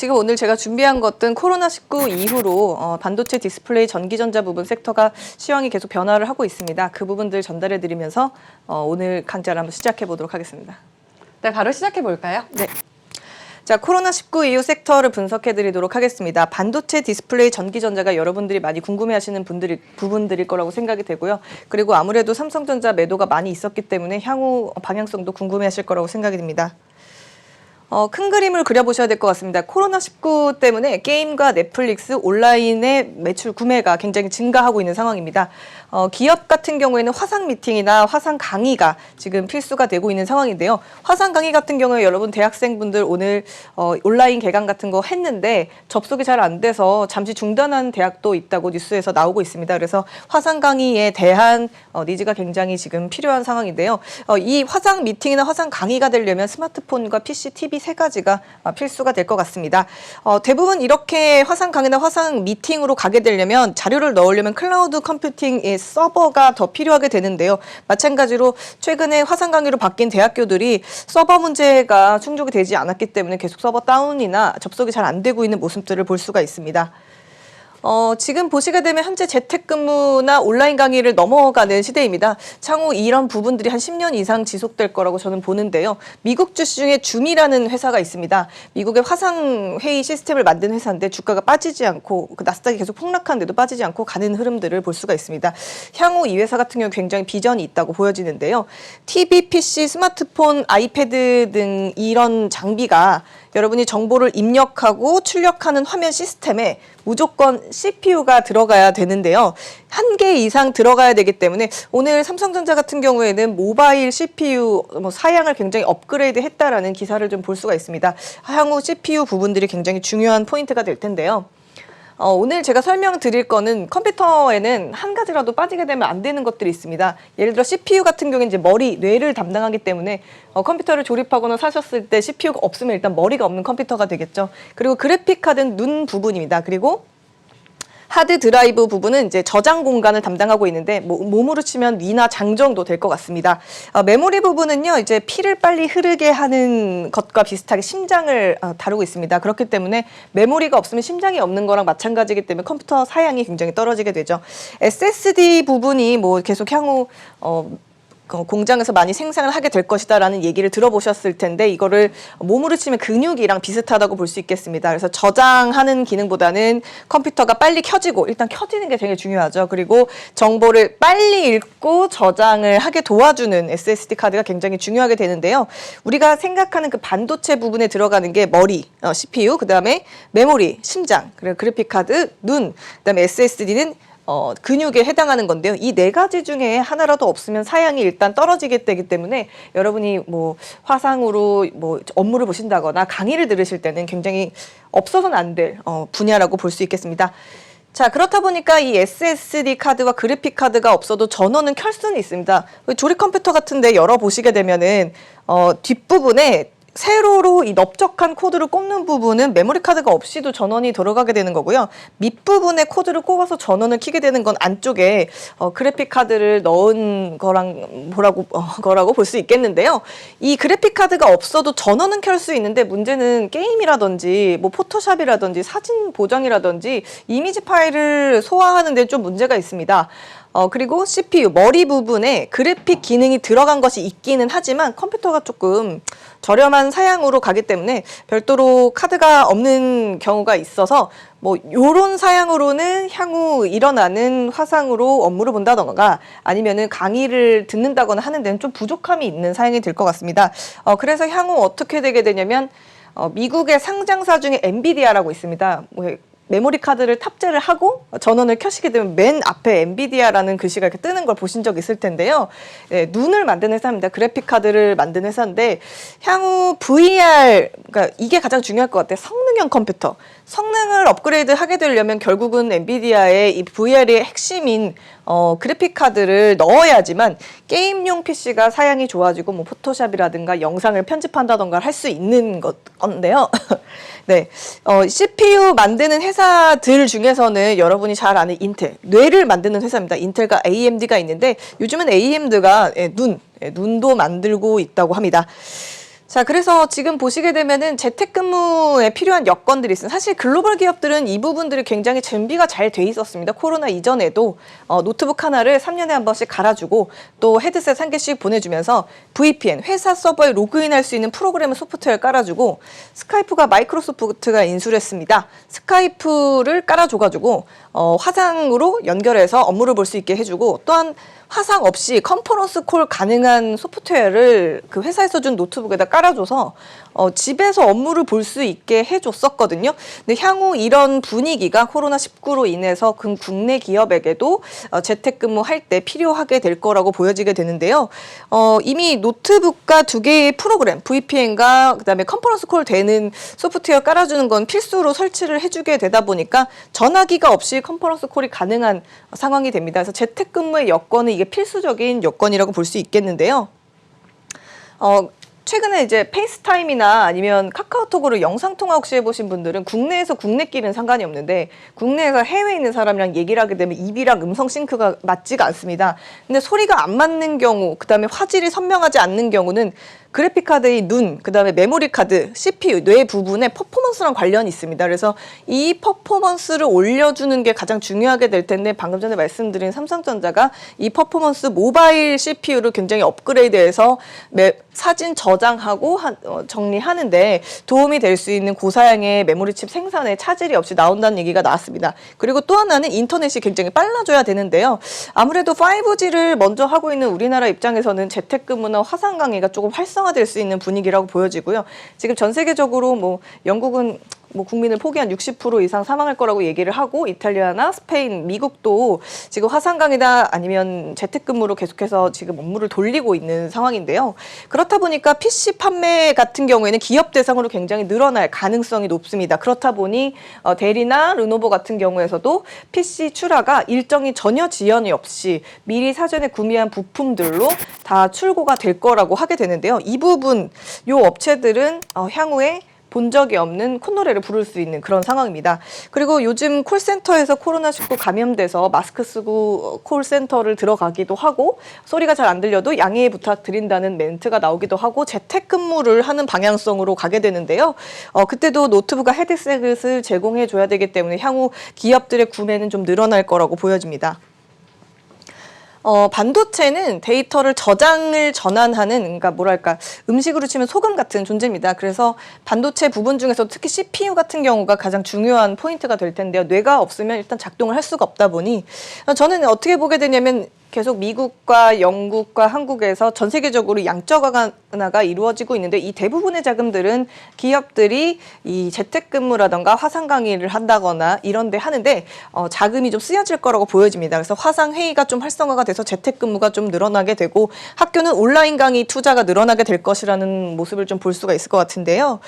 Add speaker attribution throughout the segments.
Speaker 1: 지금 오늘 제가 준비한 것은 코로나19 이후로 반도체 디스플레이 전기전자 부분 섹터가 시황이 계속 변화를 하고 있습니다. 그 부분들 전달해 드리면서 오늘 강좌를 한번 시작해 보도록 하겠습니다.
Speaker 2: 네, 바로 시작해 볼까요?
Speaker 1: 네. 자, 코로나19 이후 섹터를 분석해 드리도록 하겠습니다. 반도체 디스플레이 전기전자가 여러분들이 많이 궁금해하시는 부분들일 거라고 생각이 되고요. 그리고 아무래도 삼성전자 매도가 많이 있었기 때문에 향후 방향성도 궁금해하실 거라고 생각이 됩니다. 큰 그림을 그려보셔야 될 것 같습니다. 코로나19 때문에 게임과 넷플릭스, 온라인의 매출 구매가 굉장히 증가하고 있는 상황입니다. 기업 같은 경우에는 화상 미팅이나 화상 강의가 지금 필수가 되고 있는 상황인데요. 화상 강의 같은 경우에 여러분 대학생분들 오늘 온라인 개강 같은 거 했는데 접속이 잘 안 돼서 잠시 중단한 대학도 있다고 뉴스에서 나오고 있습니다. 그래서 화상 강의에 대한 니즈가 굉장히 지금 필요한 상황인데요. 이 화상 미팅이나 화상 강의가 되려면 스마트폰과 PC, TV 세 가지가 필수가 될 것 같습니다. 대부분 이렇게 화상 강의나 화상 미팅으로 가게 되려면 자료를 넣으려면 클라우드 컴퓨팅의 서버가 더 필요하게 되는데요. 마찬가지로 최근에 화상 강의로 바뀐 대학교들이 서버 문제가 충족이 되지 않았기 때문에 계속 서버 다운이나 접속이 잘 안 되고 있는 모습들을 볼 수가 있습니다. 지금 보시게 되면 현재 재택근무나 온라인 강의를 넘어가는 시대입니다. 향후 이런 부분들이 한 10년 이상 지속될 거라고 저는 보는데요. 미국 주식 중에 줌이라는 회사가 있습니다. 미국의 화상회의 시스템을 만든 회사인데 주가가 빠지지 않고 나스닥이 계속 폭락하는데도 빠지지 않고 가는 흐름들을 볼 수가 있습니다. 향후 이 회사 같은 경우 굉장히 비전이 있다고 보여지는데요. TV, PC, 스마트폰, 아이패드 등 이런 장비가 여러분이 정보를 입력하고 출력하는 화면 시스템에 무조건 CPU가 들어가야 되는데요. 한 개 이상 들어가야 되기 때문에 오늘 삼성전자 같은 경우에는 모바일 CPU 사양을 굉장히 업그레이드 했다라는 기사를 좀 볼 수가 있습니다. 향후 CPU 부분들이 굉장히 중요한 포인트가 될 텐데요. 오늘 제가 설명드릴 거는 컴퓨터에는 한 가지라도 빠지게 되면 안 되는 것들이 있습니다. 예를 들어 CPU 같은 경우는 이제 뇌를 담당하기 때문에 컴퓨터를 조립하거나 사셨을 때 CPU가 없으면 일단 머리가 없는 컴퓨터가 되겠죠. 그리고 그래픽 카드는 눈 부분입니다. 그리고 하드 드라이브 부분은 이제 저장 공간을 담당하고 있는데 몸으로 치면 뇌나 장 정도 될 것 같습니다. 메모리 부분은요, 이제 피를 빨리 흐르게 하는 것과 비슷하게 심장을 다루고 있습니다. 그렇기 때문에 메모리가 없으면 심장이 없는 거랑 마찬가지이기 때문에 컴퓨터 사양이 굉장히 떨어지게 되죠. SSD 부분이 계속 향후 공장에서 많이 생산을 하게 될 것이다라는 얘기를 들어보셨을 텐데 이거를 몸으로 치면 근육이랑 비슷하다고 볼 수 있겠습니다. 그래서 저장하는 기능보다는 컴퓨터가 빨리 켜지고 일단 켜지는 게 되게 중요하죠. 그리고 정보를 빨리 읽고 저장을 하게 도와주는 SSD 카드가 굉장히 중요하게 되는데요. 우리가 생각하는 그 반도체 부분에 들어가는 게 머리, CPU, 그다음에 메모리, 심장, 그리고 그래픽 카드, 눈, 그다음에 SSD는 근육에 해당하는 건데요. 이 네 가지 중에 하나라도 없으면 사양이 일단 떨어지게 되기 때문에 여러분이 화상으로 업무를 보신다거나 강의를 들으실 때는 굉장히 없어서는 안 될 분야라고 볼 수 있겠습니다. 자, 그렇다 보니까 이 SSD 카드와 그래픽 카드가 없어도 전원은 켤 수는 있습니다. 조립 컴퓨터 같은데 열어보시게 되면은 뒷부분에 세로로 이 넓적한 코드를 꼽는 부분은 메모리 카드가 없이도 전원이 들어가게 되는 거고요. 밑부분에 코드를 꼽아서 전원을 켜게 되는 건 안쪽에 그래픽 카드를 넣은 거라고 볼 수 있겠는데요. 이 그래픽 카드가 없어도 전원은 켤 수 있는데 문제는 게임이라든지 포토샵이라든지 사진 보정이라든지 이미지 파일을 소화하는 데 좀 문제가 있습니다. 그리고 CPU, 머리 부분에 그래픽 기능이 들어간 것이 있기는 하지만 컴퓨터가 조금 저렴한 사양으로 가기 때문에 별도로 카드가 없는 경우가 있어서 요런 사양으로는 향후 일어나는 화상으로 업무를 본다던가 아니면은 강의를 듣는다거나 하는 데는 좀 부족함이 있는 사양이 될 것 같습니다. 그래서 향후 어떻게 되게 되냐면 미국의 상장사 중에 엔비디아라고 있습니다. 메모리 카드를 탑재를 하고 전원을 켜시게 되면 맨 앞에 엔비디아라는 글씨가 이렇게 뜨는 걸 보신 적 있을 텐데요. 눈을 만드는 회사입니다. 그래픽 카드를 만드는 회사인데 향후 VR, 그러니까 이게 가장 중요할 것 같아요. 성능형 컴퓨터. 성능을 업그레이드 하게 되려면 결국은 엔비디아의 이 VR의 핵심인 그래픽 카드를 넣어야지만 게임용 PC가 사양이 좋아지고 포토샵이라든가 영상을 편집한다던가 할 수 있는 건데요. 네, CPU 만드는 회사들 중에서는 여러분이 잘 아는 인텔, 뇌를 만드는 회사입니다. 인텔과 AMD가 있는데 요즘은 AMD가 눈도 만들고 있다고 합니다. 자, 그래서 지금 보시게 되면은 재택근무에 필요한 여건들이 있습니다. 사실 글로벌 기업들은 이 부분들이 굉장히 준비가 잘 돼 있었습니다. 코로나 이전에도 노트북 하나를 3년에 한 번씩 갈아주고 또 헤드셋 한 개씩 보내주면서 VPN, 회사 서버에 로그인할 수 있는 프로그램 소프트웨어를 깔아주고 스카이프가 마이크로소프트가 인수를 했습니다. 스카이프를 깔아줘가지고 화상으로 연결해서 업무를 볼 수 있게 해주고 또한 화상 없이 컨퍼런스 콜 가능한 소프트웨어를 그 회사에서 준 노트북에다 깔아줘서 집에서 업무를 볼 수 있게 해줬었거든요. 근데 향후 이런 분위기가 코로나19로 인해서 국내 기업에게도 재택근무할 때 필요하게 될 거라고 보여지게 되는데요. 이미 노트북과 두 개의 프로그램, VPN과 그다음에 컨퍼런스 콜 되는 소프트웨어 깔아주는 건 필수로 설치를 해주게 되다 보니까 전화기가 없이 컨퍼런스 콜이 가능한 상황이 됩니다. 그래서 재택근무의 여건은 이게 필수적인 여건이라고 볼 수 있겠는데요. 최근에 이제 페이스타임이나 아니면 카카오톡으로 영상통화 혹시 해보신 분들은 국내에서 국내끼리는 상관이 없는데 국내에서 해외에 있는 사람이랑 얘기를 하게 되면 입이랑 음성 싱크가 맞지가 않습니다. 근데 소리가 안 맞는 경우, 그 다음에 화질이 선명하지 않는 경우는 그래픽카드의 눈, 그 다음에 메모리카드, CPU, 뇌 부분의 퍼포먼스랑 관련이 있습니다. 그래서 이 퍼포먼스를 올려주는 게 가장 중요하게 될 텐데 방금 전에 말씀드린 삼성전자가 이 퍼포먼스 모바일 CPU를 굉장히 업그레이드해서 사진 저장하고 정리하는데 도움이 될 수 있는 고사양의 메모리칩 생산에 차질이 없이 나온다는 얘기가 나왔습니다. 그리고 또 하나는 인터넷이 굉장히 빨라져야 되는데요. 아무래도 5G를 먼저 하고 있는 우리나라 입장에서는 재택근무나 화상 강의가 조금 활성화될 수 있는 분위기라고 보여지고요. 지금 전 세계적으로 영국은 국민을 포기한 60% 이상 사망할 거라고 얘기를 하고 이탈리아나 스페인, 미국도 지금 화상 강의다 아니면 재택근무로 계속해서 지금 업무를 돌리고 있는 상황인데요. 그렇다 보니까 PC 판매 같은 경우에는 기업 대상으로 굉장히 늘어날 가능성이 높습니다. 그렇다 보니 데리나 르노버 같은 경우에서도 PC 출하가 일정이 전혀 지연이 없이 미리 사전에 구매한 부품들로 다 출고가 될 거라고 하게 되는데요. 이 부분, 요 업체들은 향후에 본 적이 없는 콧노래를 부를 수 있는 그런 상황입니다. 그리고 요즘 콜센터에서 코로나19 감염돼서 마스크 쓰고 콜센터를 들어가기도 하고 소리가 잘 안 들려도 양해 부탁드린다는 멘트가 나오기도 하고 재택근무를 하는 방향성으로 가게 되는데요. 그때도 노트북과 헤드셋을 제공해 줘야 되기 때문에 향후 기업들의 구매는 좀 늘어날 거라고 보여집니다. 반도체는 데이터를 저장을 전환하는, 그러니까 뭐랄까, 음식으로 치면 소금 같은 존재입니다. 그래서 반도체 부분 중에서 특히 CPU 같은 경우가 가장 중요한 포인트가 될 텐데요. 뇌가 없으면 일단 작동을 할 수가 없다 보니 저는 어떻게 보게 되냐면 계속 미국과 영국과 한국에서 전 세계적으로 양적 완화가 이루어지고 있는데 이 대부분의 자금들은 기업들이 이 재택근무라던가 화상 강의를 한다거나 이런 데 하는데 자금이 좀 쓰여질 거라고 보여집니다. 그래서 화상 회의가 좀 활성화가 돼서 재택근무가 좀 늘어나게 되고 학교는 온라인 강의 투자가 늘어나게 될 것이라는 모습을 좀 볼 수가 있을 것 같은데요.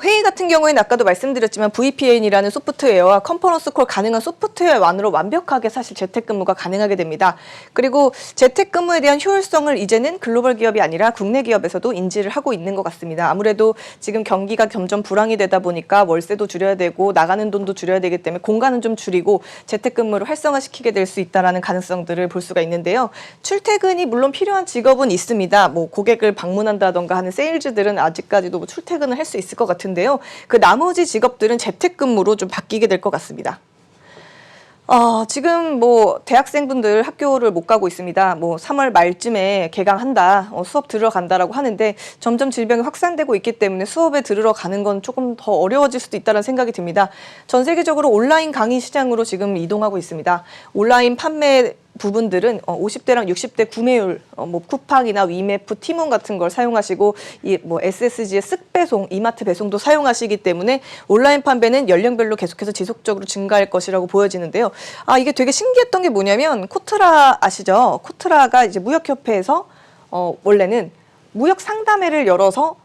Speaker 1: 회의 같은 경우에는 아까도 말씀드렸지만 VPN이라는 소프트웨어와 컨퍼런스 콜 가능한 소프트웨어만으로 완벽하게 사실 재택근무가 가능하게 됩니다. 그리고 재택근무에 대한 효율성을 이제는 글로벌 기업이 아니라 국내 기업에서도 인지를 하고 있는 것 같습니다. 아무래도 지금 경기가 점점 불황이 되다 보니까 월세도 줄여야 되고 나가는 돈도 줄여야 되기 때문에 공간은 좀 줄이고 재택근무를 활성화시키게 될 수 있다는 가능성들을 볼 수가 있는데요. 출퇴근이 물론 필요한 직업은 있습니다. 고객을 방문한다던가 하는 세일즈들은 아직까지도 출퇴근을 할 수 있을 것 같은데요. 그 나머지 직업들은 재택근무로 좀 바뀌게 될 것 같습니다. 지금 대학생분들 학교를 못 가고 있습니다. 3월 말쯤에 개강한다, 수업 들어간다라고 하는데 점점 질병이 확산되고 있기 때문에 수업에 들으러 가는 건 조금 더 어려워질 수도 있다는 생각이 듭니다. 전 세계적으로 온라인 강의 시장으로 지금 이동하고 있습니다. 온라인 판매 부분들은 50대랑 60대 구매율, 쿠팡이나 위메프, 티몬 같은 걸 사용하시고 SSG의 쓱배송, 이마트 배송도 사용하시기 때문에 온라인 판매는 연령별로 계속해서 지속적으로 증가할 것이라고 보여지는데요. 이게 되게 신기했던 게 뭐냐면 코트라 아시죠? 코트라가 이제 무역협회에서 원래는 무역 상담회를 열어서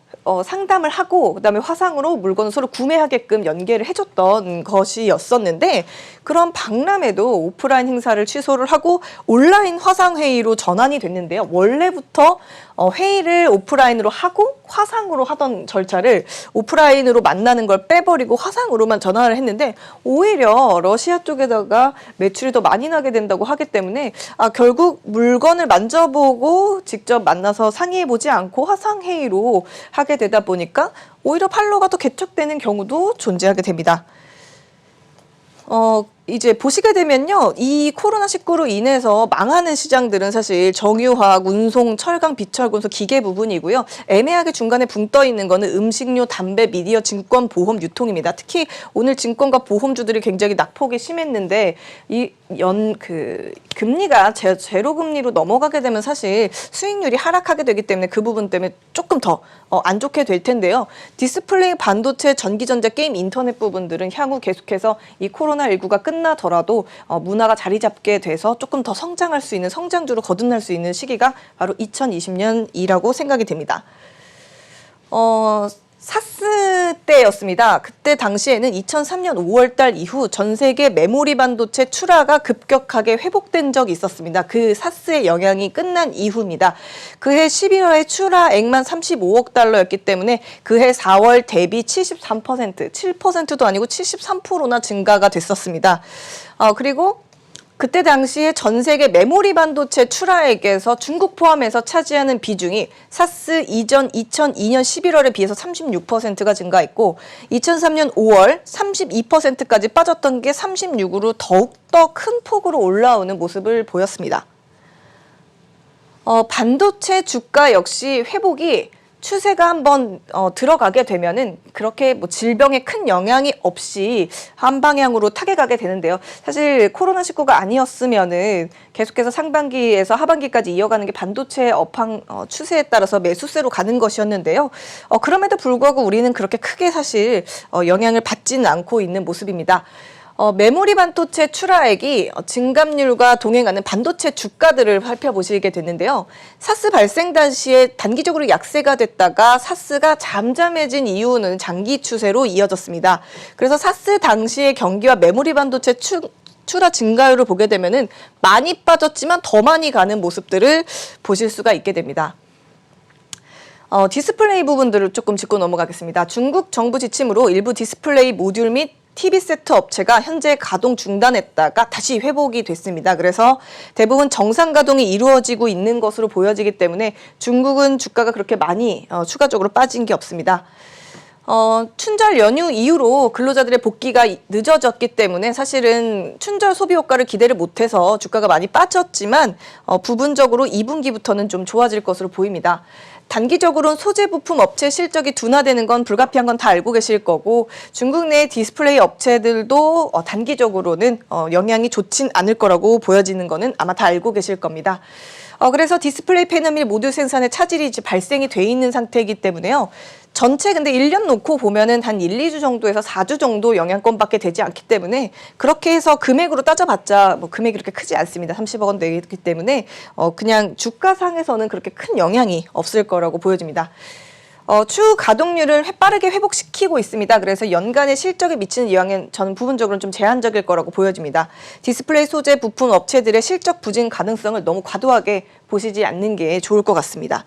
Speaker 1: 상담을 하고 그다음에 화상으로 물건을 서로 구매하게끔 연계를 해줬던 것이었었는데 그런 박람회도 오프라인 행사를 취소를 하고 온라인 화상 회의로 전환이 됐는데요. 원래부터 회의를 오프라인으로 하고 화상으로 하던 절차를 오프라인으로 만나는 걸 빼버리고 화상으로만 전환을 했는데 오히려 러시아 쪽에다가 매출이 더 많이 나게 된다고 하기 때문에 결국 물건을 만져보고 직접 만나서 상의해보지 않고 화상 회의로 하게 되다 보니까 오히려 팔로가 더 개척되는 경우도 존재하게 됩니다. 이제 보시게 되면요. 이 코로나19로 인해서 망하는 시장들은 사실 정유화학, 운송, 철강, 비철금속, 기계 부분이고요. 애매하게 중간에 붕 떠 있는 거는 음식료, 담배, 미디어, 증권, 보험, 유통입니다. 특히 오늘 증권과 보험주들이 굉장히 낙폭이 심했는데 금리가 제로 금리로 넘어가게 되면 사실 수익률이 하락하게 되기 때문에 그 부분 때문에 조금 더 안 좋게 될 텐데요. 디스플레이, 반도체, 전기전자, 게임, 인터넷 부분들은 향후 계속해서 이 코로나19가 끝나더라도 문화가 자리 잡게 돼서 조금 더 성장할 수 있는 성장주로 거듭날 수 있는 시기가 바로 2020년이라고 생각이 됩니다. 사스 때였습니다. 그때 당시에는 2003년 5월 달 이후 전 세계 메모리 반도체 출하가 급격하게 회복된 적이 있었습니다. 그 사스의 영향이 끝난 이후입니다. 그해 11월에 출하액만 35억 달러였기 때문에 그해 4월 대비 73%, 7%도 아니고 73%나 증가가 됐었습니다. 그리고 그때 당시에 전 세계 메모리 반도체 출하액에서 중국 포함해서 차지하는 비중이 사스 이전 2002년 11월에 비해서 36%가 증가했고 2003년 5월 32%까지 빠졌던 게 36으로 더욱더 큰 폭으로 올라오는 모습을 보였습니다. 반도체 주가 역시 회복이 추세가 한번 들어가게 되면은 그렇게 뭐 질병에 큰 영향이 없이 한 방향으로 타격하게 되는데요. 사실 코로나19가 아니었으면은 계속해서 상반기에서 하반기까지 이어가는 게 반도체 업황 추세에 따라서 매수세로 가는 것이었는데요. 그럼에도 불구하고 우리는 그렇게 크게 사실 영향을 받지는 않고 있는 모습입니다. 메모리 반도체 출하액이 증감률과 동행하는 반도체 주가들을 살펴보시게 됐는데요. 사스 발생 당시에 단기적으로 약세가 됐다가 사스가 잠잠해진 이유는 장기 추세로 이어졌습니다. 그래서 사스 당시의 경기와 메모리 반도체 출하 증가율을 보게 되면은 많이 빠졌지만 더 많이 가는 모습들을 보실 수가 있게 됩니다. 디스플레이 부분들을 조금 짚고 넘어가겠습니다. 중국 정부 지침으로 일부 디스플레이 모듈 및 TV 세트 업체가 현재 가동 중단했다가 다시 회복이 됐습니다. 그래서 대부분 정상 가동이 이루어지고 있는 것으로 보여지기 때문에 중국은 주가가 그렇게 많이 추가적으로 빠진 게 없습니다. 춘절 연휴 이후로 근로자들의 복귀가 늦어졌기 때문에 사실은 춘절 소비 효과를 기대를 못해서 주가가 많이 빠졌지만 부분적으로 2분기부터는 좀 좋아질 것으로 보입니다. 단기적으로는 소재 부품 업체 실적이 둔화되는 건 불가피한 건 다 알고 계실 거고 중국 내 디스플레이 업체들도 단기적으로는 영향이 좋진 않을 거라고 보여지는 거는 아마 다 알고 계실 겁니다. 그래서 디스플레이 패널 및 모듈 생산에 차질이 이제 발생이 돼 있는 상태이기 때문에요. 전체 근데 1년 놓고 보면은 한 1, 2주 정도에서 4주 정도 영향권밖에 되지 않기 때문에 그렇게 해서 금액으로 따져봤자 뭐 금액이 그렇게 크지 않습니다. 30억 원 되기 때문에 그냥 주가상에서는 그렇게 큰 영향이 없을 거라고 보여집니다. 추후 가동률을 빠르게 회복시키고 있습니다. 그래서 연간의 실적에 미치는 영향은 저는 부분적으로 좀 제한적일 거라고 보여집니다. 디스플레이 소재 부품 업체들의 실적 부진 가능성을 너무 과도하게 보시지 않는 게 좋을 것 같습니다.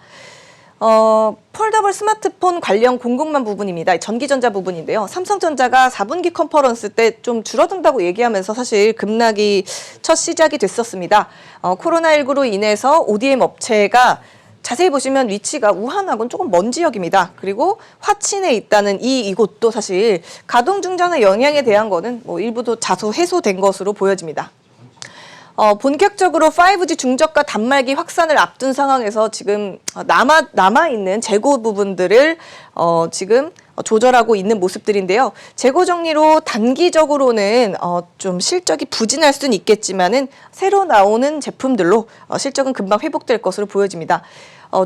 Speaker 1: 폴더블 스마트폰 관련 공급망 부분입니다. 전기전자 부분인데요. 삼성전자가 4분기 컨퍼런스 때 좀 줄어든다고 얘기하면서 사실 급락이 첫 시작이 됐었습니다. 코로나19로 인해서 ODM 업체가 자세히 보시면 위치가 우한하고는 조금 먼 지역입니다. 그리고 화친에 있다는 이곳도 사실 가동 중단의 영향에 대한 거는 뭐 일부도 다소 해소된 것으로 보여집니다. 본격적으로 5G 중저가 단말기 확산을 앞둔 상황에서 지금 남아있는 재고 부분들을 지금 조절하고 있는 모습들인데요. 재고 정리로 단기적으로는 좀 실적이 부진할 수는 있겠지만은 새로 나오는 제품들로 실적은 금방 회복될 것으로 보여집니다.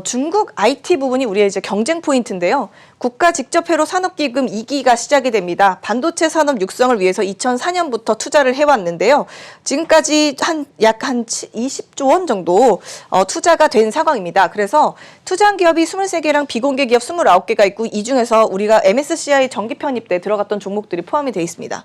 Speaker 1: 중국 IT 부분이 우리의 이제 경쟁 포인트인데요. 국가 직접 회로 산업기금 2기가 시작이 됩니다. 반도체 산업 육성을 위해서 2004년부터 투자를 해왔는데요. 지금까지 약 20조 원 정도 투자가 된 상황입니다. 그래서 투자한 기업이 23개랑 비공개 기업 29개가 있고 있고 이 중에서 우리가 MSCI 정기 편입 때 들어갔던 종목들이 포함이 되어 있습니다.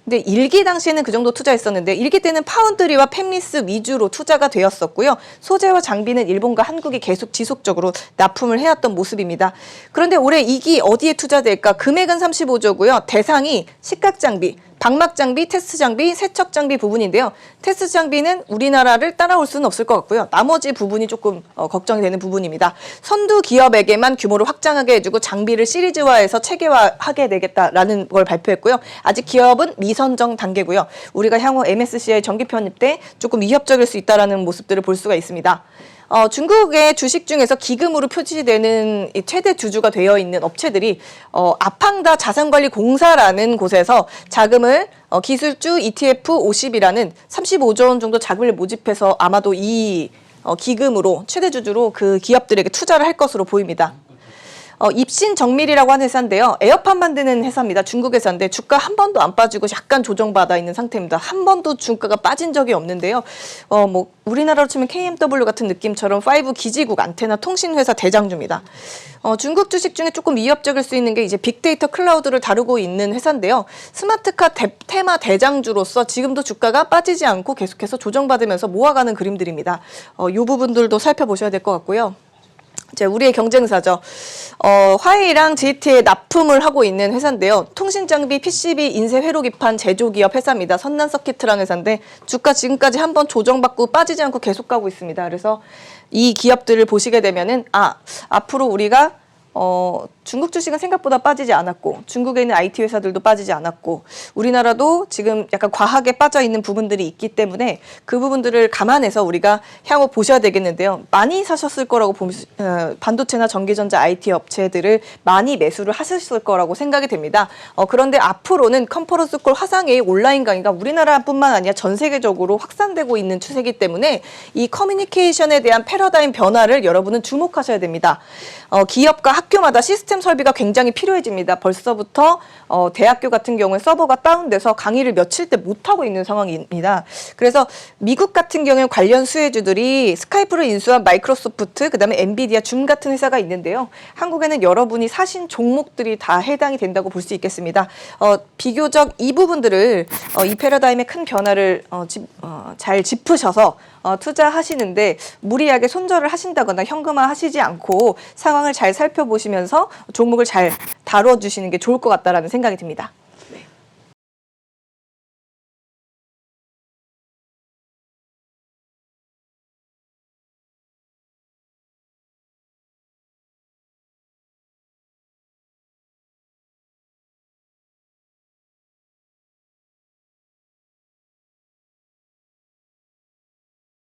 Speaker 1: 근데 1기 당시에는 그 정도 투자했었는데 1기 때는 파운드리와 팹리스 위주로 투자가 되었었고요. 소재와 장비는 일본과 한국이 계속 지속적으로 납품을 해왔던 모습입니다. 그런데 올해 2기 어디에 투자될까? 금액은 35조고요. 대상이 식각장비, 방막장비, 테스트장비, 세척장비 부분인데요. 테스트장비는 우리나라를 따라올 수는 없을 것 같고요. 나머지 부분이 조금 걱정이 되는 부분입니다. 선두 기업에게만 규모를 확장하게 해주고 장비를 시리즈화해서 체계화하게 되겠다라는 걸 발표했고요. 아직 기업은 미선정 단계고요. 우리가 향후 MSCI 정기 편입 때 조금 위협적일 수 있다는 모습들을 볼 수가 있습니다. 중국의 주식 중에서 기금으로 표시되는 이 최대 주주가 되어 있는 업체들이 아팡다 자산관리공사라는 곳에서 자금을 기술주 ETF 50이라는 35조 원 정도 자금을 모집해서 아마도 이 기금으로 최대 주주로 그 기업들에게 투자를 할 것으로 보입니다. 입신 정밀이라고 하는 회사인데요. 에어팟 만드는 회사입니다. 중국 회사인데 주가 한 번도 안 빠지고 약간 조정받아 있는 상태입니다. 한 번도 주가가 빠진 적이 없는데요. 뭐 우리나라로 치면 KMW 같은 느낌처럼 5 기지국 안테나 통신 회사 대장주입니다. 중국 주식 중에 조금 위협적일 수 있는 게 이제 빅데이터 클라우드를 다루고 있는 회사인데요. 스마트카 테마 대장주로서 지금도 주가가 빠지지 않고 계속해서 조정받으면서 모아가는 그림들입니다. 이 부분들도 살펴보셔야 될 것 같고요. 이제 우리의 경쟁사죠. 화웨이랑 GT에 납품을 하고 있는 회사인데요. 통신장비, PCB, 인쇄 회로기판 제조기업 회사입니다. 선난서키트라는 회사인데 주가 지금까지 한번 조정받고 빠지지 않고 계속 가고 있습니다. 그래서 이 기업들을 보시게 되면은 앞으로 우리가 중국 주식은 생각보다 빠지지 않았고 중국에 있는 IT 회사들도 빠지지 않았고 우리나라도 지금 약간 과하게 빠져 있는 부분들이 있기 때문에 그 부분들을 감안해서 우리가 향후 보셔야 되겠는데요. 많이 사셨을 거라고 반도체나 전기전자 IT 업체들을 많이 매수를 하셨을 거라고 생각이 됩니다. 그런데 앞으로는 컨퍼런스 콜 화상회의 온라인 강의가 우리나라뿐만 아니라 전 세계적으로 확산되고 있는 추세이기 때문에 이 커뮤니케이션에 대한 패러다임 변화를 여러분은 주목하셔야 됩니다. 기업과 학교마다 시스템 설비가 굉장히 필요해집니다. 벌써부터 대학교 같은 경우에 서버가 다운돼서 강의를 며칠 때 못하고 있는 상황입니다. 그래서 미국 같은 경우에 관련 수혜주들이 스카이프를 인수한 마이크로소프트, 그다음에 엔비디아, 줌 같은 회사가 있는데요. 한국에는 여러분이 사신 종목들이 다 해당이 된다고 볼 수 있겠습니다. 비교적 이 부분들을 이 패러다임의 큰 변화를 잘 짚으셔서 투자하시는데 무리하게 손절을 하신다거나 현금화 하시지 않고 상황을 잘 살펴보시면서 종목을 잘 다뤄주시는 게 좋을 것 같다라는 생각이 듭니다.